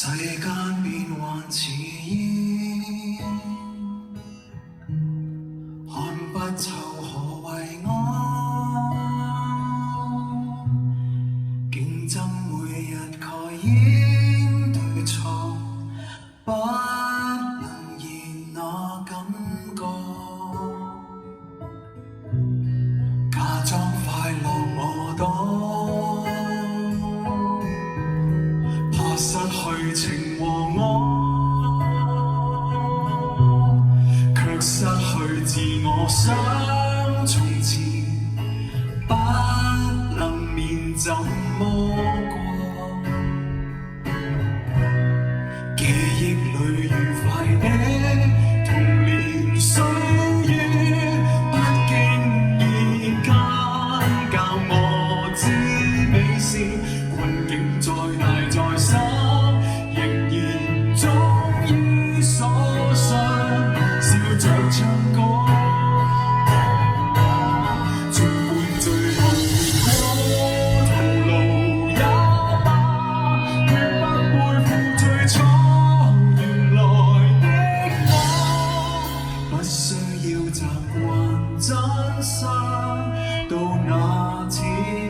世間變幻似煙，看不透何為我，競爭每日蓋掩對錯，不能言那感覺，假裝快樂我多，怕失去情和我，卻失去自我，想從前不能眠怎麼過，記憶裏愉快的童年歲月，不經意間教我知美事，困境再大再深，仍然忠於所信，笑着唱歌，儘管最後結果徒勞也罷，決不背負最初原來的我，不需要習慣真相，到那天。